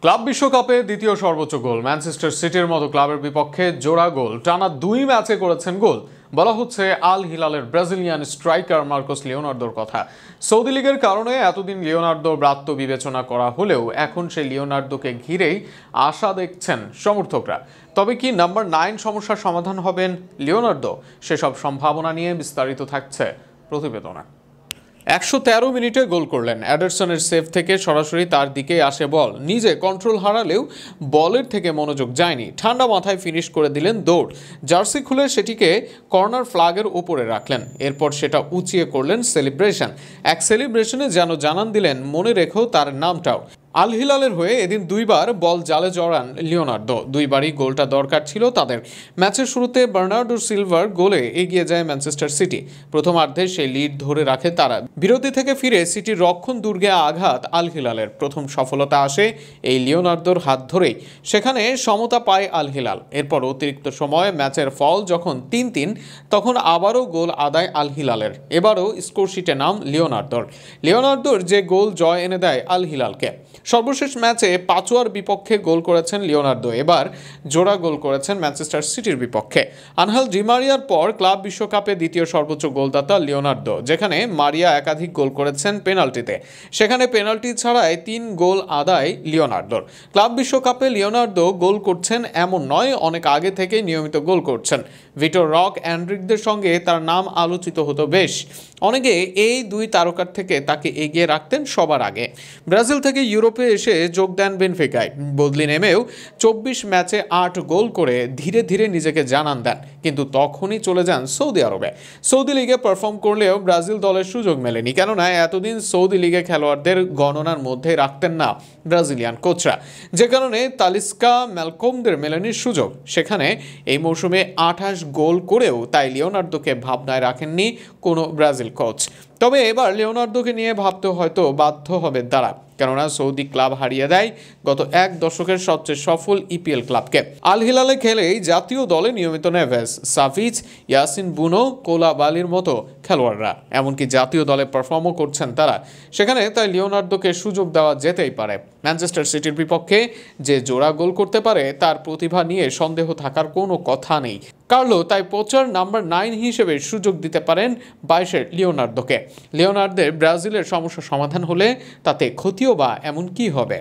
Club বিশ্বকাপে দ্বিতীয় সর্বোচ্চ গোল ম্যানচেস্টার সিটির মতো ক্লাবের বিপক্ষে জোড়া গোল টানা 2 ম্যাচে করেছেন গোল। বলা হচ্ছে আল হিলালের ব্রাজিলিয়ান স্ট্রাইকার মার্কোস লিওনার্দোর কথা। সৌদি লীগের কারণে এতদিন লিওনার্দো ব্রাত্য বিবেচনা করা হলেও এখন সেই লিওনার্দোকে ঘিরেই আশা দেখছেন সমর্থকরা। তবে কি নাম্বার 9 সমস্যার সমাধান হবেন লিওনার্দো? সেসব সম্ভাবনা নিয়ে বিস্তারিত থাকছে প্রতিবেদনে। 113 মিনিটে গোল করলেন। এডারসনের সেভ থেকে সরাসরি তার দিকে আসে বল, নিজে কন্ট্রোল হারালেও বলের থেকে মনোযোগ যায়নি, ঠান্ডা মাথায় ফিনিশ করে দিলেন দৌড়। জার্সি খুলে সেটিকে কর্নার ফ্ল্যাগের উপরে রাখলেন, এরপর সেটা উঁচিয়ে করলেন সেলিব্রেশন। এক সেলিব্রেশনে যেন জানান দিলেন মনে রেখো তার নামটাও। আল হিলালের হয়ে এদিন দুইবার বল জালে জড়ান লিওনার্দো, দুইবারই গোলটা দরকার ছিল তাদের। ম্যাচের শুরুতে বার্নার্ডো সিলভার গোলে এগিয়ে যায় ম্যানচেস্টার সিটি। প্রথমার্ধে সেই লিড ধরে রাখে তারা। বিরতি থেকে ফিরে সিটির রক্ষণ দুর্গে আঘাত আল হিলালের। প্রথম সফলতা আসে এই লিওনার্দোর হাত ধরেই, সেখানে সমতা পায় আল হিলাল। এরপর অতিরিক্ত সময়ে ম্যাচের ফল যখন 3-3, তখন আবারও গোল আদায় আল হিলালের। এবারও স্কোরশিটে নাম লিওনার্দোর যে গোল জয় এনে দেয় আল হিলালকে। সর্বশেষ ম্যাচে পাচুয়ার বিপক্ষে গোল করেছেন লিওনার্দো, এবার জোড়া গোল করেছেন ম্যানচেস্টার সিটির বিপক্ষে। আনহেল ডি মারিয়ার পর ক্লাব বিশ্বকাপে দ্বিতীয় সর্বোচ্চ গোলদাতা লিওনার্দো, যেখানে মারিয়া একাধিক গোল করেছেন পেনাল্টিতে, সেখানে পেনাল্টি ছাড়াই 3 গোল আদায় লিওনার্দোর। ক্লাব বিশ্বকাপে লিওনার্দো গোল করছেন এমন নয়, অনেক আগে থেকেই নিয়মিত গোল করছেন। ভিটোর রক অ্যান্ড্রিকদের সঙ্গে তার নাম আলোচিত হতো বেশ। অনেকে এই দুই তারকার থেকে তাকে এগিয়ে রাখতেন সবার আগে। ব্রাজিল থেকে ইউরোপে এসে যোগ দেন বেনফিকায়, বদলি নেমেও 24 ম্যাচে 8 গোল করে ধীরে ধীরে নিজেকে জানান দেন, কিন্তু তখনই চলে যান সৌদি আরবে। সৌদি লিগে পারফর্ম করলেও ব্রাজিল দলের সুযোগ মেলেনি, কেননা এতদিন সৌদি লিগে খেলোয়াড়দের গণনার মধ্যে রাখতেন না ব্রাজিলিয়ান কোচরা, যে কারণে তালিস্কা ম্যালকমদের মেলেনি সুযোগ। সেখানে এই মৌসুমে 28 গোল করেও তাই লিওনার্দোকে ভাবনায় রাখেননি কোনো ব্রাজিল কোচ। তবে এবার লিওনার্দোকে নিয়ে ভাবতে হয়তো বাধ্য হবে তারা, কেননা সৌদি ক্লাব হারিয়ে দেয় গত 1 দশকের সবচেয়ে সফল ইপিএল ক্লাবকে। আল হিলালে খেলেই জাতীয় দলে নিয়মিত নেভেস, সাফিজ, ইয়াসিন বুনো, কোলাবালির মতো খেলোয়াড়রা, এমনকি জাতীয় দলে পারফর্মও করছেন তারা। সেখানে তাই লিওনার্দোকে সুযোগ দেওয়া যেতেই পারে। ম্যানচেস্টার সিটির বিপক্ষে যে জোড়া গোল করতে পারে তার প্রতিভা নিয়ে সন্দেহ থাকার কোনো কথা নেই। কার্লো তাই পোচার নাম্বার 9 হিসেবে সুযোগ দিতে পারেন 22-এর লিওনার্দোকে। লিওনার্দোর ব্রাজিলের সমস্যা সমাধান হলে তাতে ক্ষতিও বা এমন কি হবে?